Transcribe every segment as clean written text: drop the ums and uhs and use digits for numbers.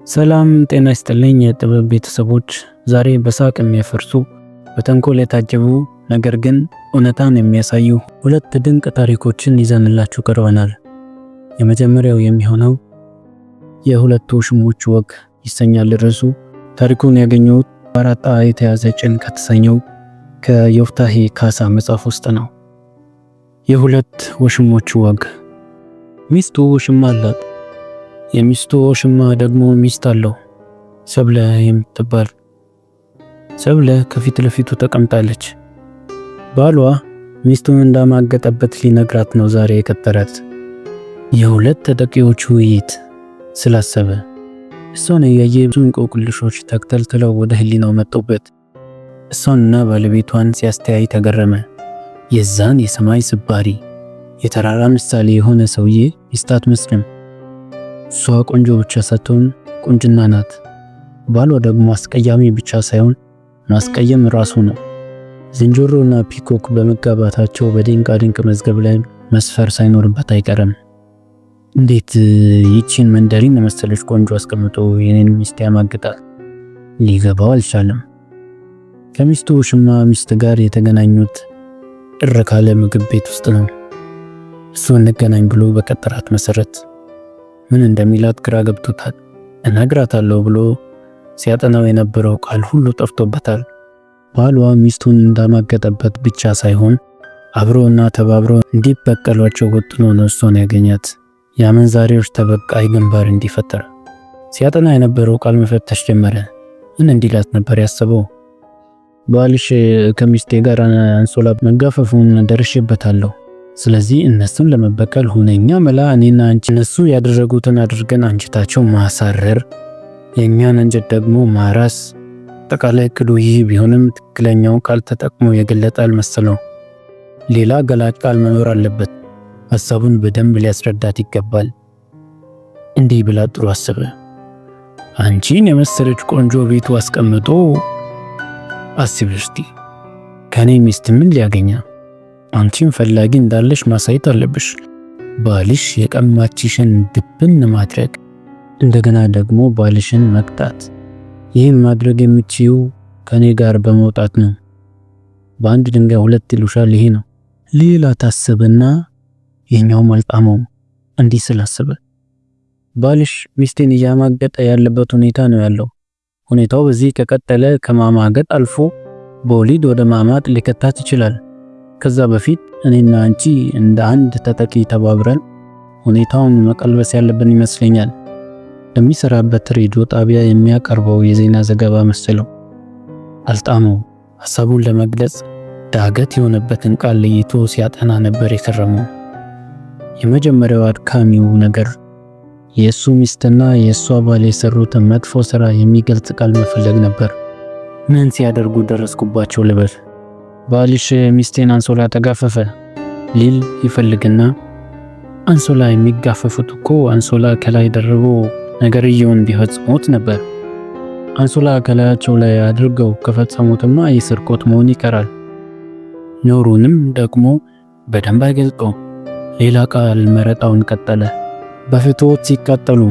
ሰላም ጤና ይስጥልኝ የጥበብ ቤተሰቦች። ዛሬ በሳቅ የሚያፈርሱ በተንኮል የታጀቡ ነገር ግን እውነታን የሚያሳዩ ሁለት ድንቅ ታሪኮችን ይዘንላችሁ ቀርበናል። የመጀመሪያው የሚሆነው የሁለቱ ውሽሞች ወግ ይሰኛል ርዕሱ። ታሪኩን ያገኘሁት በአራጣ የተያዘ ጭን ከተሰኘው ከዮፍታሔ ካሳ መጽሐፍ ውስጥ ነው። የሁለት ውሽሞች ወግ። ሚስቱ ውሽማ አላት። የሚስቱ ውሽማ ደግሞ ሚስት አለው፣ ሰብለ የምትባል። ሰብለ ከፊት ለፊቱ ተቀምጣለች። ባሏ ሚስቱን እንዳማገጠበት ሊነግራት ነው ዛሬ የቀጠራት። የሁለት ተጠቂዎች ውይይት ስላሰበ እሷን እያየ ብዙ እንቆቅልሾች ተክተልትለው ወደ ህሊናው መጡበት። እሷንና ባለቤቷን ሲያስተያይ ተገረመ። የዛን የሰማይ ስባሪ የተራራ ምሳሌ የሆነ ሰውዬ ሚስት አትመስልም። እሷ ቆንጆ ብቻ ሳትሆን ቁንጅና ናት። ባሏ ደግሞ አስቀያሚ ብቻ ሳይሆን ማስቀየም ራሱ ነው። ዝንጀሮና ፒኮክ በመጋባታቸው በድንቃ ድንቅ መዝገብ ላይ መስፈር ሳይኖርበት አይቀርም። እንዴት ይቺን መንደሪን መሰለች ቆንጆ አስቀምጦ የኔን ሚስት ያማግጣል? ሊገባው አልቻለም። ከሚስቱ ውሽማ ሚስት ጋር የተገናኙት እረ ካለ ምግብ ቤት ውስጥ ነው። እሱ እንገናኝ ብሎ በቀጠራት መሰረት ምን እንደሚላት ግራ ገብቶታል። እነግራታለሁ ብሎ ሲያጠናው የነበረው ቃል ሁሉ ጠፍቶበታል። ባሏ ሚስቱን እንዳማገጠበት ብቻ ሳይሆን አብሮና ተባብሮ እንዲበቀሏቸው ወጥኖ ነው እሷን ያገኛት። የአመንዛሪዎች ተበቃይ ግንባር እንዲፈጠር ሲያጠና የነበረው ቃል መፈተሽ ጀመረ። ምን እንዲላት ነበር ያሰበው? ባልሽ ከሚስቴ ጋር አንሶላ መጋፈፉን ደርሼበታለሁ። ስለዚህ እነሱን ለመበቀል ሁነኛ መላ እኔና አንቺ እነሱ ያደረጉትን አድርገን አንጀታቸው ማሳረር፣ የኛን አንጀት ደግሞ ማራስ። አጠቃላይ እቅዱ ይህ ቢሆንም ትክክለኛው ቃል ተጠቅሞ የገለጠ አልመሰለው። ሌላ ገላጭ ቃል መኖር አለበት። ሐሳቡን በደንብ ሊያስረዳት ይገባል። እንዲህ ብላ ጥሩ አሰበ። አንቺን የመሰለች ቆንጆ ቤቱ አስቀምጦ አስቢ እስቲ፣ ከኔ ሚስት ምን ሊያገኛ? አንቺን ፈላጊ እንዳለሽ ማሳየት አለብሽ። ባልሽ የቀማችሽን ድብን ማድረግ፣ እንደገና ደግሞ ባልሽን መቅጣት። ይህን ማድረግ የምትችይው ከኔ ጋር በመውጣት ነው። በአንድ ድንጋይ ሁለት ይሉሻል። ይሄ ነው። ሌላ ታስብና የኛው መልጣመው እንዲህ ስላሰበ ባልሽ ሚስቴን እያማገጠ ያለበት ሁኔታ ነው ያለው። ሁኔታው በዚህ ከቀጠለ ከማማገጥ አልፎ በወሊድ ወደ ማማጥ ሊከታት ይችላል። ከዛ በፊት እኔና አንቺ እንደ አንድ ተጠቂ ተባብረን ሁኔታውን መቀልበስ ያለብን ይመስለኛል። ለሚሰራበት ሬዲዮ ጣቢያ የሚያቀርበው የዜና ዘገባ መሰለው። አልጣመው። ሐሳቡን ለመግለጽ ዳገት የሆነበትን ቃል ለይቶ ሲያጠና ነበር የከረመው። የመጀመሪያው አድካሚው ነገር የእሱ ሚስትና የእሷ ባል የሰሩትን መጥፎ ሥራ የሚገልጽ ቃል መፈለግ ነበር። ምን ሲያደርጉ ደረስኩባቸው ልበል? ባልሽ ሚስቴን አንሶላ ተጋፈፈ ሊል ይፈልግና አንሶላ የሚጋፈፉት እኮ አንሶላ ከላይ ደርቦ ነገርየውን ቢፈጽሙት ነበር። አንሶላ ከላያቸው ላይ አድርገው ከፈጸሙትማ የስርቆት መሆን ይቀራል። ኖሩንም ደግሞ በደንብ አይገልጠውም። ሌላ ቃል መረጣውን ቀጠለ። በፍትወት ሲቃጠሉ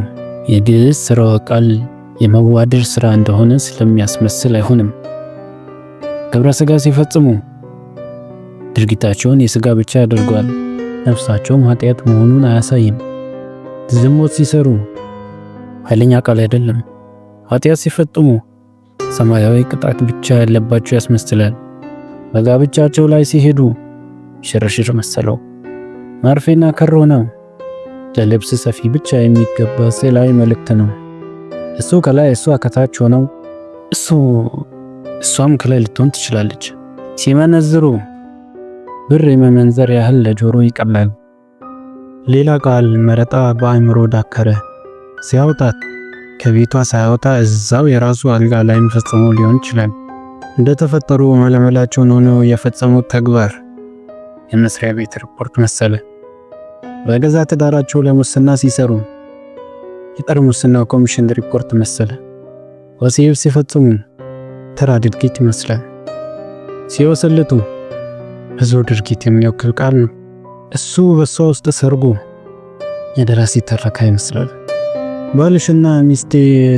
የግዕዝ ስራው ቃል የመዋደድ ስራ እንደሆነ ስለሚያስመስል አይሆንም። ግብረ ሥጋ ሲፈጽሙ ድርጊታቸውን የሥጋ ብቻ ያደርጓል። ነፍሳቸውም ኃጢአት መሆኑን አያሳይም። ዝሙት ሲሰሩ ኃይለኛ ቃል አይደለም። ኃጢአት ሲፈጽሙ ሰማያዊ ቅጣት ብቻ ያለባቸው ያስመስላል። በጋብቻቸው ላይ ሲሄዱ ሽርሽር መሰለው። ማርፌና ከሮ ነው። ለልብስ ሰፊ ብቻ የሚገባ ስዕላዊ መልእክት ነው። እሱ ከላይ እሷ ከታች ሆነው እሷም ከላይ ልትሆን ትችላለች። ሲመነዝሩ ብር የመመንዘር ያህል ለጆሮ ይቀላል። ሌላ ቃል መረጣ በአእምሮ ዳከረ። ሲያወጣት ከቤቷ ሳያወጣ እዛው የራሱ አልጋ ላይ ፈጽሞ ሊሆን ይችላል። እንደተፈጠሩ መለመላቸውን ሆነው የፈጸሙት ተግባር የመስሪያ ቤት ሪፖርት መሰለ። በገዛ ትዳራቸው ለሙስና ሲሰሩ የጸረ ሙስና ኮሚሽን ሪፖርት መሰለ። ወሲብ ሲፈጽሙ ተራ ድርጊት ይመስላል። ሲወሰልቱ ብዙ ድርጊት የሚወክል ቃል ነው። እሱ በሷ ውስጥ ሰርጎ የደራሲ ተረካ ይመስላል። ባልሽና ሚስቴ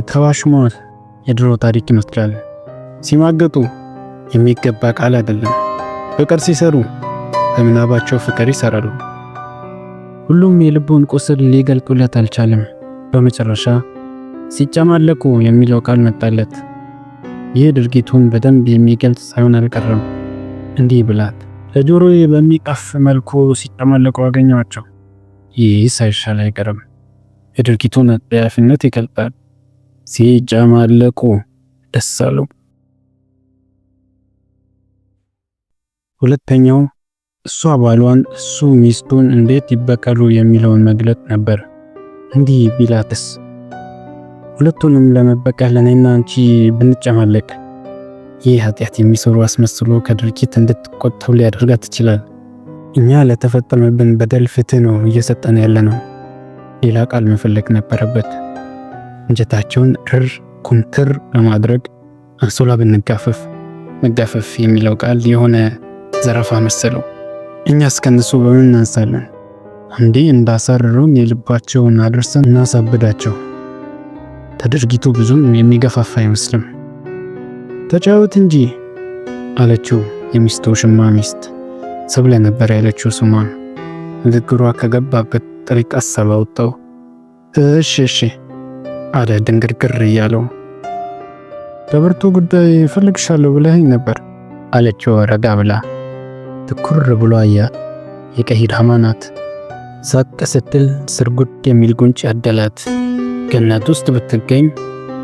ተዋሽመዋል። የድሮ ታሪክ ይመስላል። ሲማገጡ የሚገባ ቃል አይደለም። ፍቅር ሲሰሩ በምናባቸው ፍቅር ይሰራሉ። ሁሉም የልቡን ቁስል ሊገልጡለት አልቻለም። በመጨረሻ ሲጨማለቁ የሚለው ቃል መጣለት። ይህ ድርጊቱን በደንብ የሚገልጽ ሳይሆን አልቀረም። እንዲህ ብላት፣ ለጆሮዬ በሚቀፍ መልኩ ሲጨማለቁ አገኘዋቸው። ይህ ሳይሻል አይቀርም። የድርጊቱን አጠያፊነት ይገልጣል። ሲጨማለቁ ደስ አለው። ሁለተኛው እሷ ባሏን እሱ ሚስቱን እንዴት ይበቀሉ የሚለውን መግለጥ ነበር። እንዲህ ቢላትስ፣ ሁለቱንም ለመበቀል እኔና አንቺ ብንጨማለቅ ይህ ኃጢአት የሚሰሩ አስመስሎ ከድርጊት እንድትቆጠብ ሊያደርጋት ይችላል። እኛ ለተፈጸመብን በደል ፍትህ ነው እየሰጠን ያለ ነው። ሌላ ቃል መፈለግ ነበረበት። እንጀታቸውን ርር ኩምትር ለማድረግ አንሶላ ብንጋፈፍ። መጋፈፍ የሚለው ቃል የሆነ ዘረፋ መሰለው። እኛ እስከነሱ በምን እናንሳለን? አንዴ እንዳሳረሩን የልባቸውን አድርሰን እናሳብዳቸው። ተድርጊቱ ብዙም የሚገፋፋ አይመስልም። ተጫወት እንጂ አለችው የሚስቱ ሽማ ሚስት። ሰብለ ነበር ያለችው ስሟን። ንግግሯ ከገባበት ጥሪቅ ሀሳብ አወጣው። እሺ አለ ድንግርግር እያለው። በብርቱ ጉዳይ እፈልግሻለሁ ብለኸኝ ነበር አለችው ረጋ ብላ። ትኩር ብሎ አያት። የቀይ ዳማ ናት። ሳቅ ስትል ስርጉድ የሚል ጉንጭ ያደላት። ገነት ውስጥ ብትገኝ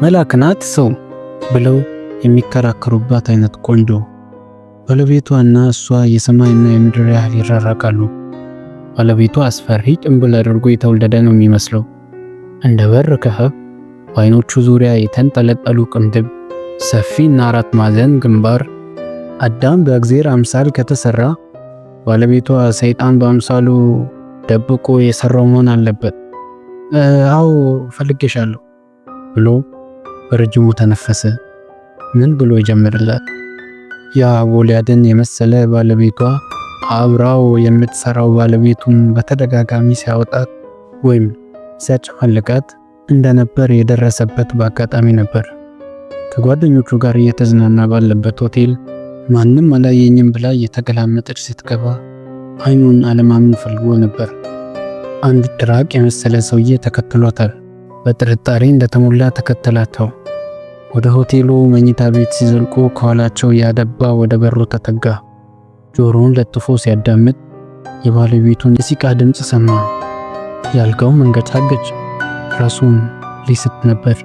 መልአክ ናት ሰው ብለው የሚከራከሩባት አይነት ቆንጆ። ባለቤቷና እሷ የሰማይና የምድር ያህል ይራራቃሉ። ባለቤቷ አስፈሪ ጭንብል አድርጎ የተወለደ ነው የሚመስለው። እንደ በር ክፈፍ፣ በአይኖቹ ዙሪያ የተንጠለጠሉ ቅንድብ፣ ሰፊና አራት ማዕዘን ግንባር። አዳም በእግዚአብሔር አምሳል ከተሰራ ባለቤቷ ሰይጣን በአምሳሉ ደብቆ የሰራው መሆን አለበት። አዎ ፈልጌሻለሁ ብሎ በረጅሙ ተነፈሰ። ምን ብሎ ይጀምርላት? ያ ጎልያድን የመሰለ ባለቤቷ አብራው የምትሰራው ባለቤቱን በተደጋጋሚ ሲያወጣት ወይም ሲያጨማልቃት እንደነበር የደረሰበት በአጋጣሚ ነበር። ከጓደኞቹ ጋር እየተዝናና ባለበት ሆቴል ማንም አላየኝም ብላ እየተገላመጠች ስትገባ አይኑን አለማመን ፈልጎ ነበር። አንድ ድራቅ የመሰለ ሰውዬ ተከትሏታል። በጥርጣሬ እንደተሞላ ተከተላቸው። ወደ ሆቴሉ መኝታ ቤት ሲዘልቁ ከኋላቸው ያደባ ወደ በሩ ተጠጋ። ጆሮውን ለጥፎ ሲያዳምጥ የባለቤቱን የሲቃ ድምፅ ሰማ። ያልጋው መንገጫገጭ ራሱን ሊስት ነበር።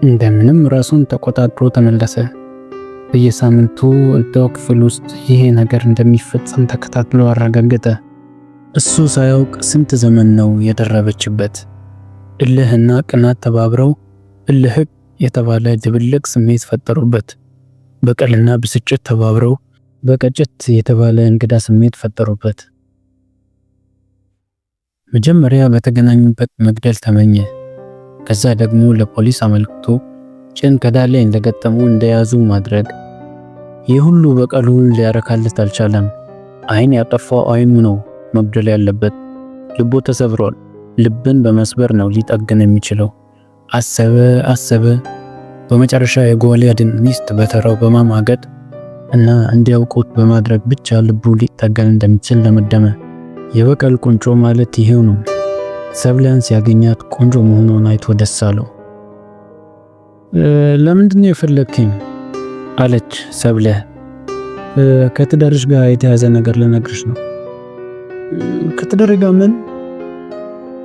እንደምንም ራሱን ተቆጣጥሮ ተመለሰ። በየሳምንቱ እዛው ክፍል ውስጥ ይሄ ነገር እንደሚፈጸም ተከታትሎ አረጋገጠ። እሱ ሳያውቅ ስንት ዘመን ነው የደረበችበት። እልህና ቅናት ተባብረው እልህ የተባለ ድብልቅ ስሜት ፈጠሩበት። በቀልና ብስጭት ተባብረው በቀጭት የተባለ እንግዳ ስሜት ፈጠሩበት። መጀመሪያ በተገናኙበት መግደል ተመኘ። ከዛ ደግሞ ለፖሊስ አመልክቶ ጭን ከዳሌ እንደገጠሙ እንደያዙ ማድረግ። ይህ ሁሉ በቀሉን ሊያረካለት አልቻለም። አይን ያጠፋው አይኑ ነው መግደል ያለበት። ልቡ ተሰብሯል። ልብን በመስበር ነው ሊጠግን የሚችለው። አሰበ። በመጨረሻ የጎልያድን ሚስት በተራው በማማገጥ እና እንዲያውቁት በማድረግ ብቻ ልቡ ሊጠገን እንደሚችል ለመደመ። የበቀል ቁንጮ ማለት ይሄው ነው። ሰብለን ሲያገኛት ቆንጆ መሆኗን አይቶ ደስ አለው። ለምንድነው የፈለግከኝ? አለች ሰብለ። ከትዳርሽ ጋር የተያዘ ነገር ልነግርሽ ነው። ከትዳር ጋር ምን?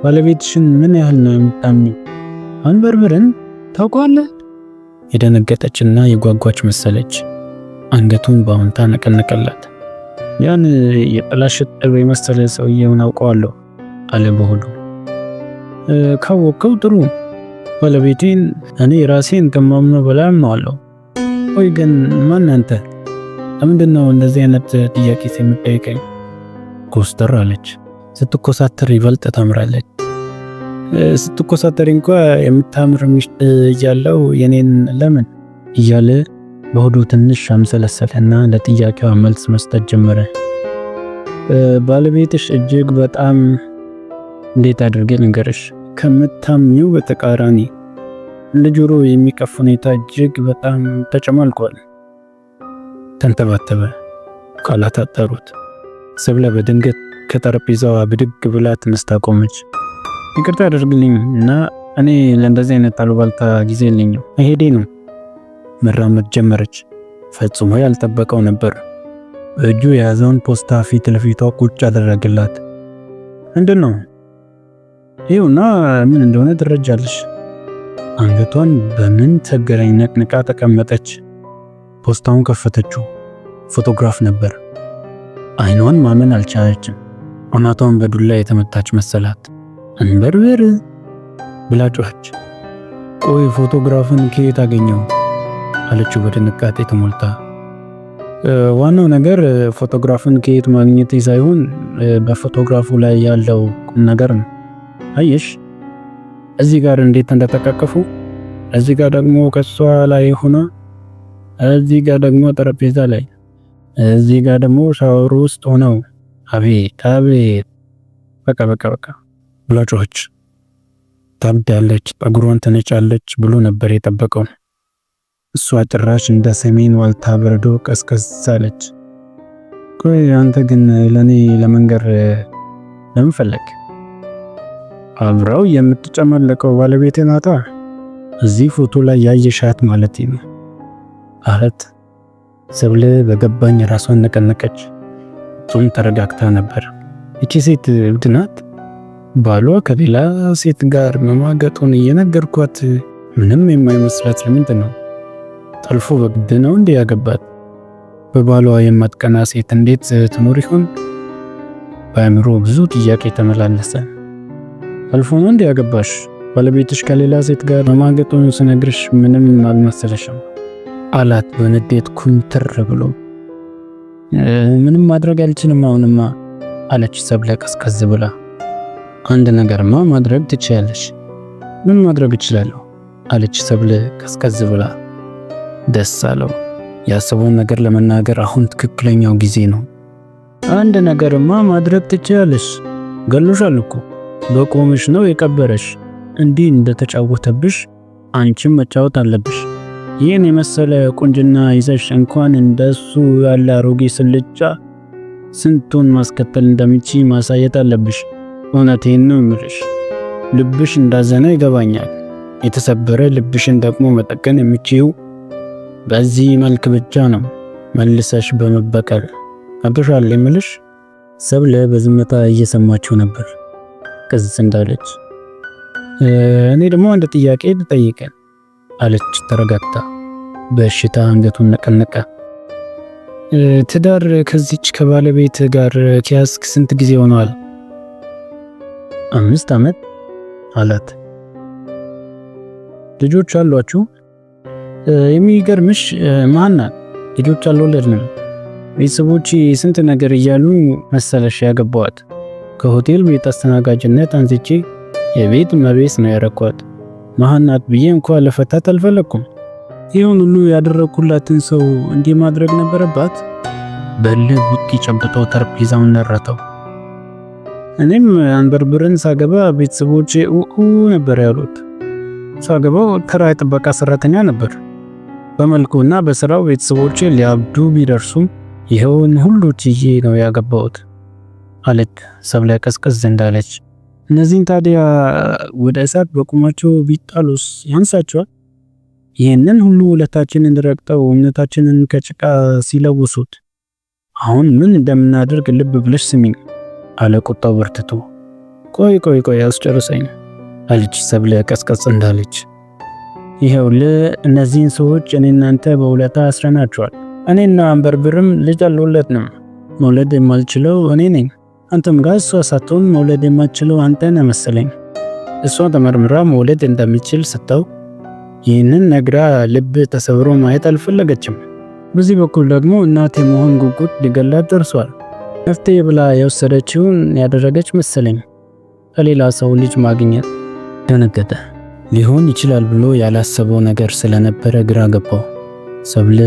ባለቤትሽን ምን ያህል ነው የምታምኚው? አንበርብርን ታውቀዋለህ? የደነገጠችና የጓጓች መሰለች። አንገቱን በአዎንታ ነቀነቀላት። ያን የጠላሸት ጥሩ የመሰለ ሰውዬውን አውቀዋለሁ አለ በሆዱ። ካወቀው ጥሩ። ባለቤቴን እኔ ራሴን ከማምነው በላይ አምነዋለሁ። ወይ ግን ማን አንተ? ለምንድነው እንደዚህ አይነት ጥያቄ የምትጠይቀኝ? ኮስተር አለች። ስትኮሳተር ይበልጥ ታምራለች። ስትኮሳተር እንኳን የምታምር ሚስት እያለው የኔን ለምን እያለ በሆዱ ትንሽ አምሰለሰለና ለጥያቄዋ መልስ መስጠት ጀመረ። ባለቤትሽ እጅግ በጣም እንዴት አድርጌ ልንገርሽ? ከምታምኚው በተቃራኒ ለጆሮ የሚቀፍ ሁኔታ እጅግ በጣም ተጨማልቋል። ተንተባተበ። ቃላት አጠሩት። ሰብለ በድንገት ከጠረጴዛዋ ብድግ ብላ ተነስታ ቆመች። ይቅርታ አድርግልኝ እና እኔ ለእንደዚህ አይነት አሉባልታ ጊዜ የለኝም፣ መሄዴ ነው። መራመድ ጀመረች። ፈጽሞ ያልጠበቀው ነበር። በእጁ የያዘውን ፖስታ ፊት ለፊቷ ቁጭ አደረገላት። ምንድን ነው? ይኸውና ምን እንደሆነ ትረጃለሽ። አንገቷን በምን ቸገረኝ ነቅንቃ ተቀመጠች። ፖስታውን ከፈተችው። ፎቶግራፍ ነበር። አይኗን ማመን አልቻለችም። አናቷን በዱላ የተመታች መሰላት። እንበርበር ብላ ጮኸች። ቆይ ፎቶግራፍን ከየት አገኘው? አለችው በድንጋጤ ተሞልታ። ዋናው ነገር ፎቶግራፍን ከየት ማግኘት ሳይሆን በፎቶግራፉ ላይ ያለው ቁም ነገር ነው። አየሽ እዚህ ጋር እንዴት እንደተቃቀፉ፣ እዚህ ጋር ደግሞ ከሷ ላይ ሆና፣ እዚህ ጋር ደግሞ ጠረጴዛ ላይ፣ እዚህ ጋር ደግሞ ሻወር ውስጥ ሆነው። አቤት አቤት! በቃ ብላ ጮኸች። ታብዳለች፣ ጠጉሯን ተነጫለች ብሎ ነበር የጠበቀው። እሷ ጭራሽ እንደ ሰሜን ዋልታ በረዶ ቀስቀስ አለች። ቆይ አንተ ግን ለኔ ለመንገር ለምን ፈለግ? አብራው የምትጨመለቀው ባለቤቴ ናታ። እዚህ ፎቶ ላይ ያየሻት ማለት ነው አለት። ሰብለ በገባኝ ራሷን ነቀነቀች። ጾም ተረጋግታ ነበር። እቺ ሴት እብድ ናት። ባሏ ከሌላ ሴት ጋር መማገጡን እየነገርኳት ምንም የማይመስላት ለምንድን ነው? ጠልፎ በግድ ነው እንዴ ያገባት? በባሏ የማትቀና ሴት እንዴት ትኖር ይሆን? በአእምሮ ብዙ ጥያቄ ተመላለሰ። ጠልፎ ነው እንዴ ያገባሽ? ባለቤትሽ ከሌላ ሴት ጋር መማገጡን ስነግርሽ ምንም አልመሰለሽም አላት በንዴት ኩምትር ብሎ። ምንም ማድረግ አልችልም አሁንማ አለች ሰብለ ቀዝቀዝ ብላ። አንድ ነገርማ ማድረግ ትችያለሽ። ምን ማድረግ እችላለሁ? አለች ሰብለ ቀዝቀዝ ብላ። ደስ አለው። ያሰበውን ነገር ለመናገር አሁን ትክክለኛው ጊዜ ነው። አንድ ነገርማ ማድረግ ትችያለሽ። ገሎሻል እኮ በቆምሽ ነው የቀበረሽ። እንዲህ እንደተጫወተብሽ አንቺም መጫወት አለብሽ። ይህን የመሰለ ቁንጅና ይዘሽ እንኳን እንደሱ ያለ አሮጌ ስልጫ ስንቱን ማስከተል እንደምችይ ማሳየት አለብሽ። እውነቴን ነው የምልሽ። ልብሽ እንዳዘነ ይገባኛል። የተሰበረ ልብሽን ደግሞ መጠገን የምችይው በዚህ መልክ ብቻ ነው፣ መልሰሽ በመበቀል። አብሻል የምልሽ። ሰብለ በዝምታ እየሰማችው ነበር። ቅዝ እንዳለች እኔ ደግሞ አንድ ጥያቄ ልጠይቅህ አለች ተረጋግታ። በእሽታ አንገቱን ነቀነቀ። ትዳር ከዚች ከባለቤት ጋር ከያዝክ ስንት ጊዜ ሆኗል? 5 ዓመት አላት። ልጆች አሏችሁ? የሚገርምሽ ማና ልጆች አልወለድንም። ቤተሰቦቼ ስንት ነገር እያሉ መሰለሽ ያገባዋት። ከሆቴል ቤት አስተናጋጅነት አንስቼ የቤት እመቤት ነው ያረኳት። ማናት ብዬ እንኳን ለፈታት አልፈለኩም። ይሁን ሁሉ ያደረኩላትን ሰው እንዲህ ማድረግ ነበረባት? በልህ ቡጢ ጨብጦ ጠረጴዛውን ነረተው። እኔም አንበርብርን ሳገባ ቤተሰቦቼ ነበር ያሉት። ሳገባው ተራ የጥበቃ ሰራተኛ ነበር። በመልኩና በስራው ቤተሰቦቼ ሊያብዱ ቢደርሱም ይኸውን ሁሉ ችዬ ነው ያገባሁት አለች ሰብለ ቀዝቀዝ እንዳለች። እነዚህን ታዲያ ወደ እሳት በቁማቸው ቢጣሉስ ያንሳቸዋል? ይህንን ሁሉ ውለታችንን ረግጠው እምነታችንን ከጭቃ ሲለውሱት አሁን ምን እንደምናደርግ ልብ ብለሽ ስሚኝ አለ ቁጣው በርትቶ። ቆይ አስጨርሰኝ አለች ሰብለ ቀዝቀዝ እንዳለች። ይኸውልህ እነዚህን ሰዎች እኔ እናንተ በውለታ አስረናቸዋል። እኔና አንበርብርም ልጅ አልወለድንም። መውለድ የማልችለው እኔ ነኝ። አንተም ጋር እሷ ሳትሆን መውለድ የማልችለው አንተ ነህ መሰለኝ። እሷ ተመርምራ መውለድ እንደሚችል ስታው ይህንን ነግራ ልብ ተሰብሮ ማየት አልፈለገችም። በዚህ በኩል ደግሞ እናት የመሆን ጉጉት ሊገላት ደርሷል። መፍትሄ ብላ የወሰደችውን ያደረገች መሰለኝ። ከሌላ ሰው ልጅ ማግኘት። ደነገጠ። ሊሆን ይችላል ብሎ ያላሰበው ነገር ስለነበረ ግራ ገባው። ሰብለ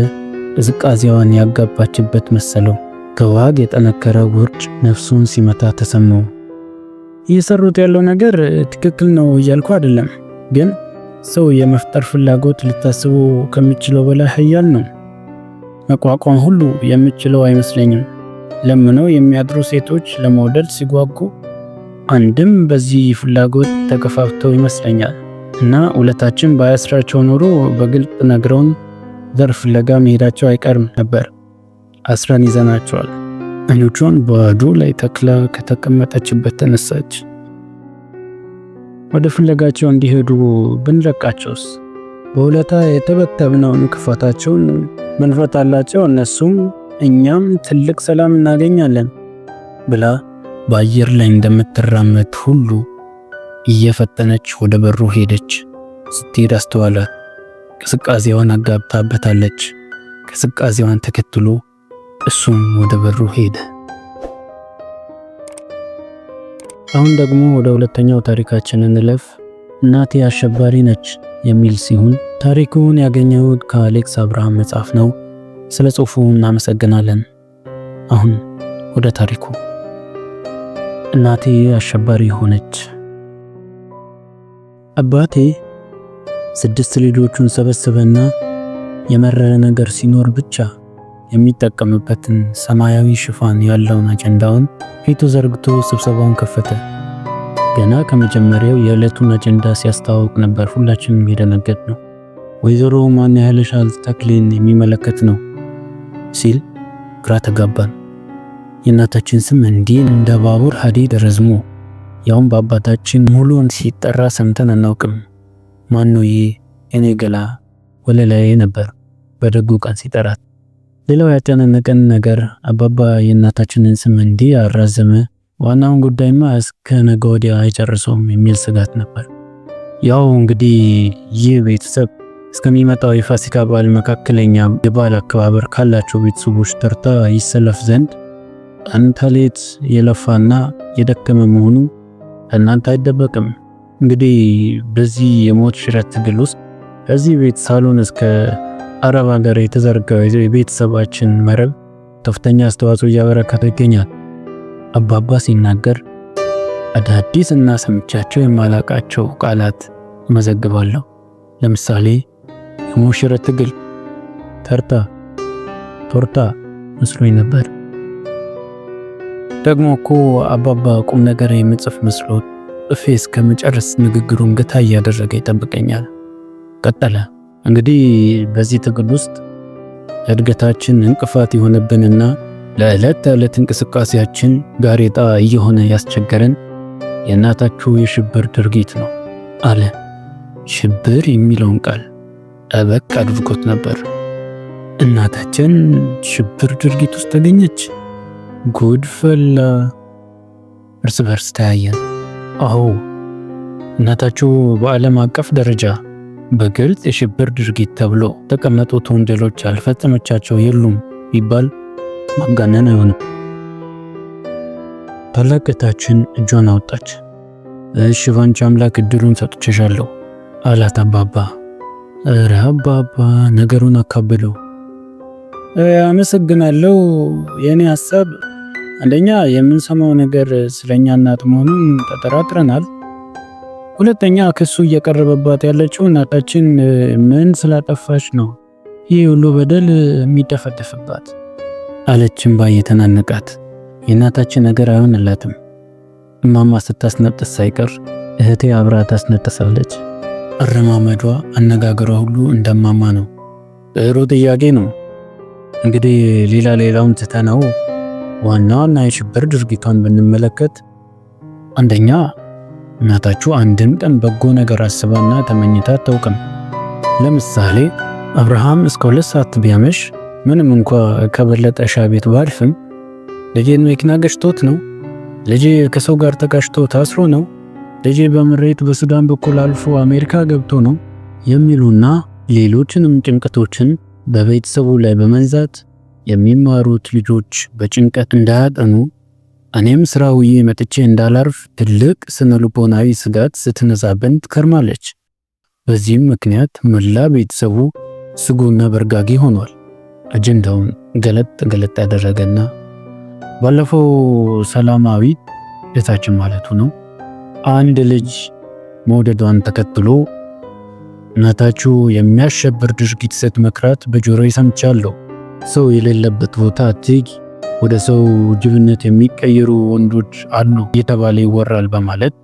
ቅዝቃዜዋን ያጋባችበት መሰለው። ከዋግ የጠነከረ ውርጭ ነፍሱን ሲመታ ተሰማው። እየሰሩት ያለው ነገር ትክክል ነው እያልኩ አይደለም፣ ግን ሰው የመፍጠር ፍላጎት ልታስቡ ከሚችለው በላይ ኃያል ነው። መቋቋም ሁሉ የሚችለው አይመስለኝም። ለምነው የሚያድሩ ሴቶች ለመውደድ ሲጓጉ አንድም በዚህ ፍላጎት ተከፋፍተው ይመስለኛል። እና ውለታችን ባያስራቸው ኖሮ በግልጽ ነግረውን ዘር ፍለጋ መሄዳቸው አይቀርም ነበር። አስረን ይዘናቸዋል። አይኖቿን ባዶ ላይ ተክላ ከተቀመጠችበት ተነሳች። ወደ ፍለጋቸው እንዲሄዱ ብንለቃቸውስ? በውለታ የተበተብነውን ክፋታቸውን ብንፈታላቸው እነሱም እኛም ትልቅ ሰላም እናገኛለን ብላ በአየር ላይ እንደምትራመድ ሁሉ እየፈጠነች ወደ በሩ ሄደች። ስትሄድ አስተዋላት። ቅስቃሴዋን አጋብታበታለች። ቅስቃሴዋን ተከትሎ እሱም ወደ በሩ ሄደ። አሁን ደግሞ ወደ ሁለተኛው ታሪካችን እንለፍ። እናቴ አሸባሪ ነች የሚል ሲሆን ታሪኩን ያገኘሁት ከአሌክስ አብርሃም መጽሐፍ ነው። ስለ ጽሑፉ እናመሰግናለን። አሁን ወደ ታሪኩ። እናቴ አሸባሪ ሆነች። አባቴ 6 ልጆቹን ሰበሰበና የመረረ ነገር ሲኖር ብቻ የሚጠቀምበትን ሰማያዊ ሽፋን ያለውን አጀንዳውን ፊቱ ዘርግቶ ስብሰባውን ከፈተ። ገና ከመጀመሪያው የዕለቱን አጀንዳ ሲያስተዋውቅ ነበር ሁላችንም የደነገጥነው። ወይዘሮ ማን ያህልሻል ተክሌን የሚመለከት ነው ሲል ግራ ተጋባን። የእናታችን ስም እንዲህ እንደ ባቡር ሐዲድ ረዝሞ ያውም በአባታችን ሙሉን ሲጠራ ሰምተን አናውቅም። ማነው ይሄ እኔ ገላ ወለላዬ ነበር በደጉ ቀን ሲጠራት። ሌላው ያጨናነቀን ነገር አባባ የእናታችንን ስም እንዲህ አራዘመ፣ ዋናውን ጉዳይማ እስከ ነገ ወዲያ አይጨርሰውም የሚል ስጋት ነበር። ያው እንግዲህ ይህ ቤተሰብ እስከሚመጣው የፋሲካ በዓል መካከለኛ የበዓል አከባበር ካላቸው ቤተሰቦች ተርታ ይሰለፍ ዘንድ ቀንታ ሌት የለፋና የደከመ መሆኑ እናንተ አይደበቅም። እንግዲህ በዚህ የሞት ሽረት ትግል ውስጥ ከዚህ ቤት ሳሎን እስከ አረብ ሀገር የተዘረጋው የቤተሰባችን መረብ ከፍተኛ አስተዋጽኦ እያበረከተ ይገኛል። አባባ ሲናገር አዳዲስ እና ሰምቻቸው የማላቃቸው ቃላት መዘግባለሁ። ለምሳሌ የሞት ሽረት ትግል፣ ተርታ፣ ቶርታ መስሎኝ ነበር። ደግሞ እኮ አባባ ቁም ነገር የምጽፍ መስሎት ጽፌ እስከመጨረስ ንግግሩን ገታ እያደረገ ይጠብቀኛል። ቀጠለ። እንግዲህ በዚህ ትግል ውስጥ እድገታችን እንቅፋት የሆነብንና ለዕለት ተዕለት እንቅስቃሴያችን ጋሬጣ እየሆነ ያስቸገረን የእናታችሁ የሽብር ድርጊት ነው አለ። ሽብር የሚለውን ቃል ጠበቅ አድርጎት ነበር። እናታችን ሽብር ድርጊት ውስጥ ተገኘች? ጉድ ፈላ። እርስ በርስ ተያየን። አዎ እናታችሁ በዓለም አቀፍ ደረጃ በግልጽ የሽብር ድርጊት ተብሎ ተቀመጡት ወንጀሎች ያልፈጸመቻቸው የሉም ቢባል ማጋነን አይሆንም። ታላቅ እህታችን እጇን አወጣች። እሺ ባንቺ አምላክ እድሉን ሰጥቼሻለሁ አላት አባባ። ኧረ አባባ ነገሩን አካበለው። አመሰግናለሁ። የኔ ሐሳብ አንደኛ የምንሰማው ነገር ስለኛ እናት መሆኑን ተጠራጥረናል። ሁለተኛ ክሱ እየቀረበባት ያለችው እናታችን ምን ስላጠፋች ነው ይህ ሁሉ በደል የሚደፈደፍባት አለችን ባየተናነቃት። የእናታችን ነገር አይሆንላትም። እማማ ስታስነጥስ ሳይቀር እህቴ አብራ ታስነጥሳለች። አረማመዷ፣ አነጋገሯ ሁሉ እንደማማ ነው። ጥሩ ጥያቄ ነው። እንግዲህ ሌላውን ትተነው ዋናውና የሽብር ድርጊቷን ብንመለከት አንደኛ እናታችሁ አንድም ቀን በጎ ነገር አስባና ተመኝታ አታውቅም። ለምሳሌ አብርሃም እስከ 2 ሰዓት ቢያመሽ ምንም እንኳ ከበለጠ ሻ ቤት ባልፍም ልጄን መኪና ገጭቶት ነው፣ ልጄ ከሰው ጋር ተጋጭቶ ታስሮ ነው፣ ልጄ በምሬት በሱዳን በኩል አልፎ አሜሪካ ገብቶ ነው የሚሉና ሌሎችንም ጭንቀቶችን በቤተሰቡ ላይ በመንዛት የሚማሩት ልጆች በጭንቀት እንዳያጠኑ እኔም ስራ ውዬ መጥቼ እንዳላርፍ ትልቅ ስነልቦናዊ ስጋት ስትነዛብን ትከርማለች። በዚህም ምክንያት መላ ቤተሰቡ ስጉና በርጋጊ ሆኗል። አጀንዳውን ገለጥ ያደረገና ባለፈው ሰላማዊ እህታችን ማለቱ ነው አንድ ልጅ መውደዷን ተከትሎ እናታችሁ የሚያሸብር ድርጊት ስትመክራት በጆሮዬ ሰምቻለሁ። ሰው የሌለበት ቦታ አትሂጂ፣ ወደ ሰው ጅብነት የሚቀየሩ ወንዶች አሉ እየተባለ ይወራል በማለት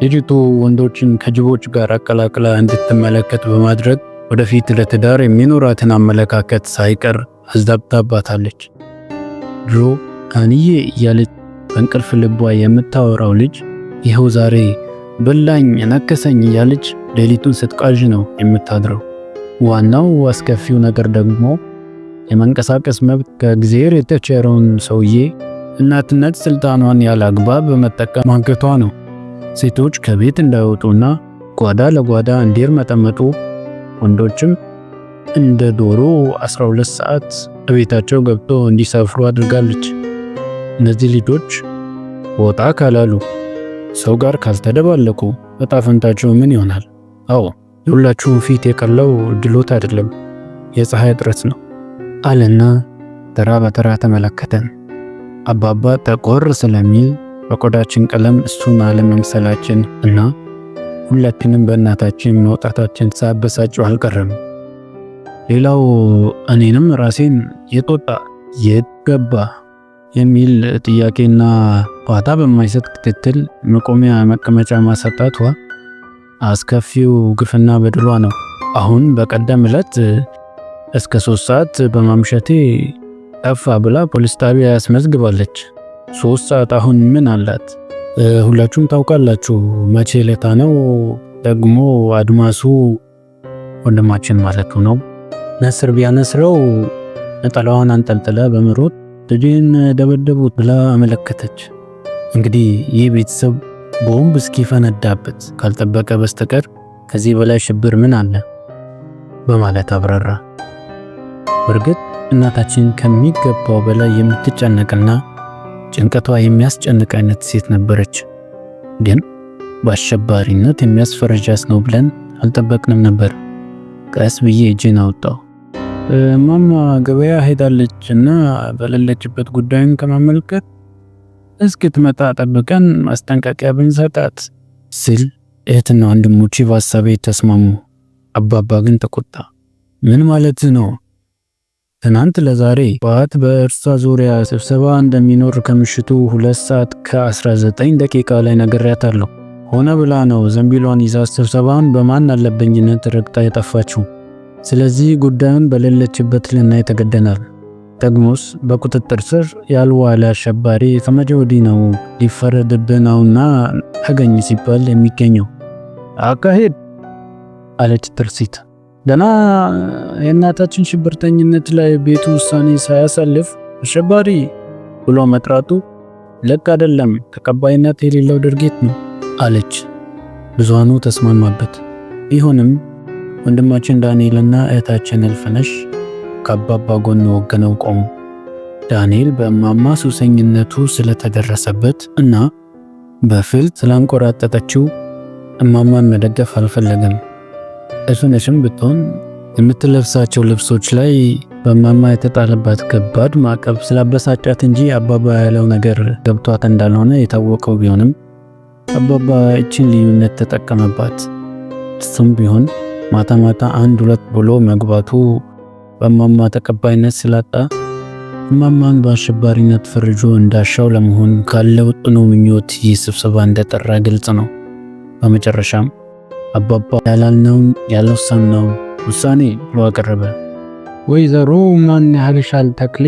ልጅቱ ወንዶችን ከጅቦች ጋር አቀላቅላ እንድትመለከት በማድረግ ወደፊት ለትዳር የሚኖራትን አመለካከት ሳይቀር አዛብታባታለች። ድሮ አንዬ እያለች በእንቅልፍ ልቧ የምታወራው ልጅ ይኸው ዛሬ በላኝ ነከሰኝ እያለች ሌሊቱን ስትቃዥ ነው የምታድረው። ዋናው አስከፊው ነገር ደግሞ የመንቀሳቀስ መብት ከእግዚአብሔር የተቸረውን ሰውዬ እናትነት ስልጣኗን ያለ አግባብ በመጠቀም ማገቷ ነው። ሴቶች ከቤት እንዳይወጡና ጓዳ ለጓዳ እንዲርመጠመጡ፣ ወንዶችም እንደ ዶሮ 12 ሰዓት በቤታቸው ገብቶ እንዲሰፍሩ አድርጋለች። እነዚህ ልጆች ወጣ ካላሉ፣ ሰው ጋር ካልተደባለቁ እጣ ፈንታቸው ምን ይሆናል? አዎ የሁላችሁም ፊት የቀላው ድሎት አይደለም፣ የፀሐይ እጥረት ነው አለና ተራ በተራ ተመለከተን። አባባ ጠቆር ስለሚል በቆዳችን ቀለም እሱን አለመምሰላችን እና ሁላችንም በእናታችን መውጣታችን ሳበሳጨው አልቀረም። ሌላው እኔንም ራሴን የጦጣ የት ገባ የሚል ጥያቄና ፋታ በማይሰጥ ክትትል መቆሚያ መቀመጫ ማሰጣቷ አስከፊው ግፍና በደሏ ነው። አሁን በቀደም ዕለት እስከ 3 ሰዓት በማምሸቴ ጠፋ ብላ ፖሊስ ጣቢያ ያስመዝግባለች። 3 ሰዓት አሁን ምን አላት? ሁላችሁም ታውቃላችሁ። መቼ ለታ ነው ደግሞ አድማሱ ወንድማችን ማለቱ ነው ነስር ቢያነስረው ነጠላዋን አንጠልጥላ በመሮጥ ልጅን ደበደቡት ብላ አመለከተች። እንግዲህ ይህ ቤተሰብ ቦምብ እስኪፈነዳበት ካልጠበቀ በስተቀር ከዚህ በላይ ሽብር ምን አለ በማለት አብራራ። በእርግጥ እናታችን ከሚገባው በላይ የምትጨነቅና ጭንቀቷ የሚያስጨንቅ አይነት ሴት ነበረች። ግን በአሸባሪነት የሚያስፈረጃት ነው ብለን አልጠበቅንም ነበር። ቀስ ብዬ እጄን አወጣው። ማማ ገበያ ሄዳለች እና በሌለችበት ጉዳዩን ከማመልከት እስክትመጣ ጠብቀን ማስጠንቀቂያ ብንሰጣት ስል እህትና ወንድሞቼ በሀሳቤ ተስማሙ። አባባ ግን ተቆጣ። ምን ማለት ነው? ትናንት ለዛሬ ጠዋት በእርሷ ዙሪያ ስብሰባ እንደሚኖር ከምሽቱ 2 ሰዓት ከ19 ደቂቃ ላይ ነግሬያታለሁ። ሆነ ብላ ነው ዘንቢሏን ይዛ ስብሰባውን በማን አለበኝነት ረግጣ የጠፋችው። ስለዚህ ጉዳዩን በሌለችበት ልናይ ተገደናል። ደግሞስ በቁጥጥር ስር ያልዋለ አሸባሪ ከመቼ ወዲህ ነው ሊፈረድብህ ነውና ተገኝ ሲባል የሚገኘው? አካሄድ አለች ትርሲት። ገና የእናታችን ሽብርተኝነት ላይ ቤቱ ውሳኔ ሳያሳልፍ አሸባሪ ብሎ መጥራቱ ልክ አይደለም፣ ተቀባይነት የሌለው ድርጊት ነው አለች። ብዙሃኑ ተስማማበት። ቢሆንም ወንድማችን ዳንኤልና እህታችን እልፍነሽ ከአባባ ጎን ወገነው ቆሙ። ዳንኤል በእማማ ሱሰኝነቱ ስለተደረሰበት እና በፍልጥ ስላንቆራጠጠችው እማማን መደገፍ አልፈለገም። እልፍነሽም ብትሆን የምትለብሳቸው ልብሶች ላይ በእማማ የተጣለባት ከባድ ማዕቀብ ስላበሳጫት እንጂ አባባ ያለው ነገር ገብቷት እንዳልሆነ የታወቀው ቢሆንም አባባ እችን ልዩነት ተጠቀመባት። እሱም ቢሆን ማታ ማታ 1-2 ብሎ መግባቱ በእማማ ተቀባይነት ስላጣ እማማን በአሸባሪነት ፈርጆ እንዳሻው ለመሆን ካለው ጥኑ ምኞት ይህ ስብሰባ እንደጠራ ግልጽ ነው። በመጨረሻም አባባ ያላልነውን ያልወሰንነውን ውሳኔ ብሎ አቀረበ። ወይዘሮ ማን ያህልሻል ተክሌ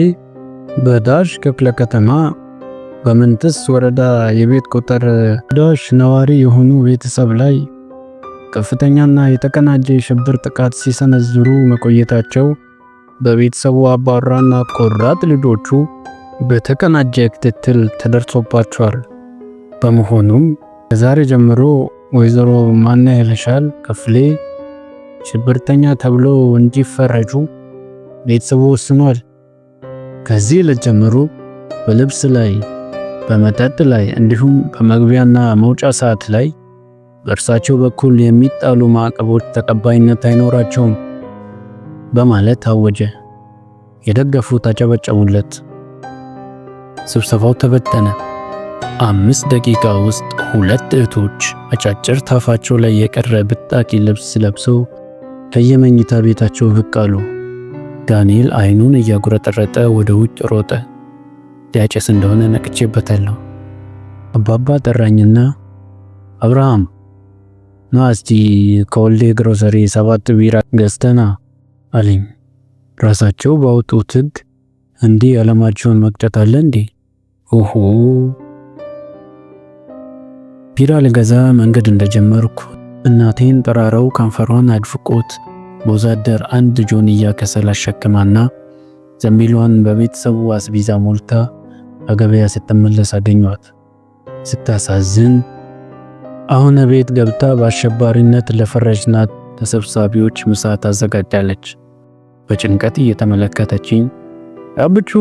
በዳሽ ክፍለ ከተማ በመንትስ ወረዳ የቤት ቁጥር ዳሽ ነዋሪ የሆኑ ቤተሰብ ላይ ከፍተኛና የተቀናጀ የሽብር ጥቃት ሲሰነዝሩ መቆየታቸው በቤተሰቡ አባራና ቆራጥ ልጆቹ በተቀናጀ ክትትል ተደርሶባቸዋል። በመሆኑም ከዛሬ ጀምሮ ወይዘሮ ማን ያህልሻል ክፍሌ ሽብርተኛ ተብሎ እንዲፈረጁ ቤተሰቡ ወስኗል። ከዚህ ዕለት ጀምሮ በልብስ ላይ፣ በመጠጥ ላይ እንዲሁም በመግቢያና መውጫ ሰዓት ላይ በእርሳቸው በኩል የሚጣሉ ማዕቀቦች ተቀባይነት አይኖራቸውም በማለት አወጀ። የደገፉት አጨበጨቡለት። ስብሰባው ተበተነ። 5 ደቂቃ ውስጥ 2 እህቶች አጫጭር ታፋቸው ላይ የቀረ ብጣቂ ልብስ ለብሰው ከየመኝታ ቤታቸው ብቅ አሉ። ዳንኤል አይኑን እያጉረጠረጠ ወደ ውጭ ሮጠ። ሊያጨስ እንደሆነ ነቅቼበታለሁ። አባባ ጠራኝና አብርሃም ና እስቲ ከወልዴ ግሮሰሪ 7 ቢራ ገዝተና አለኝ። ራሳቸው ባወጡት ሕግ እንዲህ ዓለማቸውን መቅጨት አለ እንዴ? ኦሆ! ቢራ ልገዛ መንገድ እንደጀመርኩ እናቴን ጠራራው ከንፈሯን አድፍቆት በወዛደር 1 ጆንያ ከሰል አሸክማና ዘንቢሏን በቤተሰቡ አስቤዛ ሞልታ አገበያ ስትመለስ አገኘኋት። ስታሳዝን አሁን ቤት ገብታ በአሸባሪነት ለፈረጅናት ተሰብሳቢዎች ምሳ ታዘጋጃለች። በጭንቀት እየተመለከተችኝ አብቹ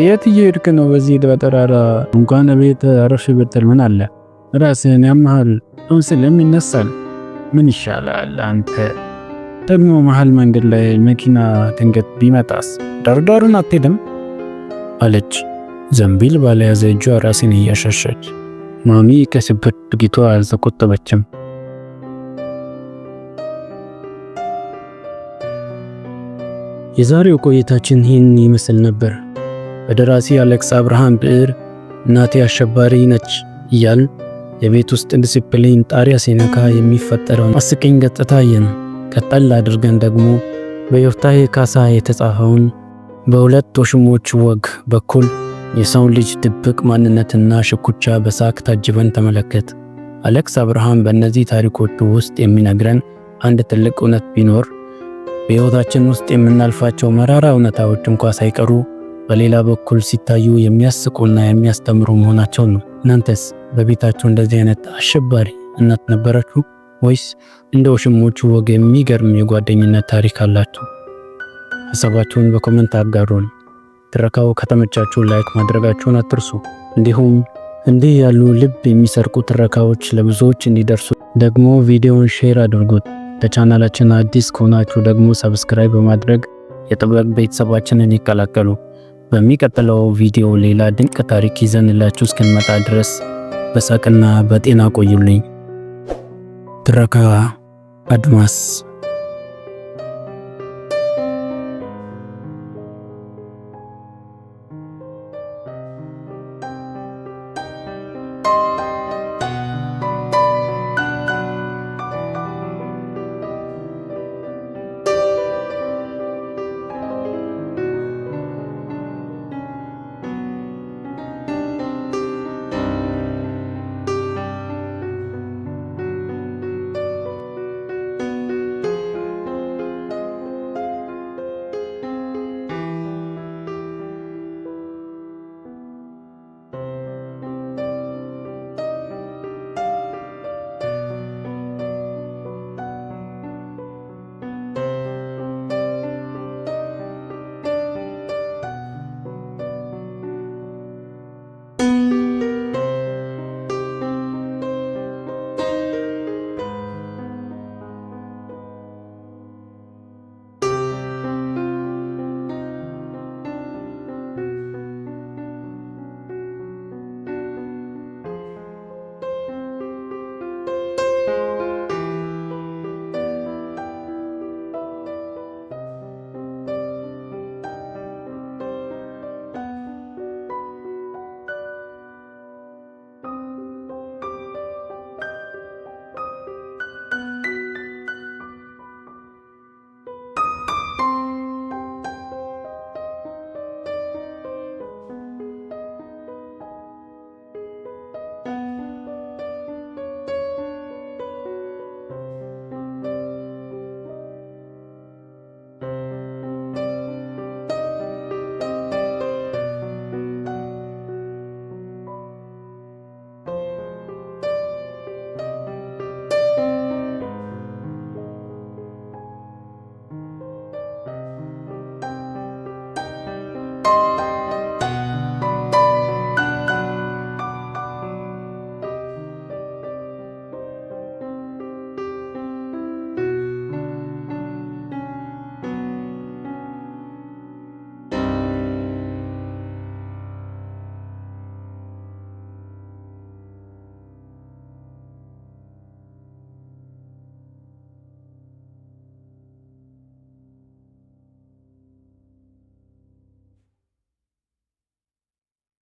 የት እየሄድክ ነው? በዚህ በጠራራ እንኳን ቤት አረፍ ብትል ምን አለ? ራስህን ያመሃል፣ ቶንስልም ይነሳል። ምን ይሻላል አንተ ደግሞ መሃል መንገድ ላይ መኪና ድንገት ቢመጣስ ዳርዳሩን አትሄድም? አለች ዘንቢል ባለያዘ እጇ ራሴን እያሻሸች። ማሚ ከስብት ድርጊቷ አልተቆጠበችም። የዛሬው ቆይታችን ይህን ይመስል ነበር። በደራሲ አሌክስ አብርሃም ብዕር እናቴ አሸባሪ ነች እያል የቤት ውስጥ ዲሲፕሊን ጣሪያ ሲነካ የሚፈጠረውን አስቂኝ ገጽታ አየን። ቀጠል አድርገን ደግሞ በዮፍታሔ ካሳ የተጻፈውን በሁለት ወሽሞች ወግ በኩል የሰውን ልጅ ድብቅ ማንነትና ሽኩቻ በሳቅ ታጅበን ተመለከት። አሌክስ አብርሃም በእነዚህ ታሪኮች ውስጥ የሚነግረን አንድ ትልቅ እውነት ቢኖር በሕይወታችን ውስጥ የምናልፋቸው መራራ እውነታዎች እንኳ ሳይቀሩ በሌላ በኩል ሲታዩ የሚያስቁና የሚያስተምሩ መሆናቸው ነው። እናንተስ በቤታችሁ እንደዚህ አይነት አሸባሪ እናት ነበራችሁ ወይስ እንደ ወሽሞቹ ወግ የሚገርም የጓደኝነት ታሪክ አላችሁ? ሐሳባችሁን በኮሜንት አጋሩን። ትረካው ከተመቻችሁ ላይክ ማድረጋችሁን አትርሱ። እንዲሁም እንዲህ ያሉ ልብ የሚሰርቁ ትረካዎች ለብዙዎች እንዲደርሱ ደግሞ ቪዲዮውን ሼር አድርጉት። ለቻናላችን አዲስ ከሆናችሁ ደግሞ ሰብስክራይብ በማድረግ የጥበብ ቤተሰባችንን ይቀላቀሉ። በሚቀጥለው ቪዲዮ ሌላ ድንቅ ታሪክ ይዘንላችሁ እስክንመጣ ድረስ በሳቅና በጤና ቆዩልኝ። ትረካ አድማስ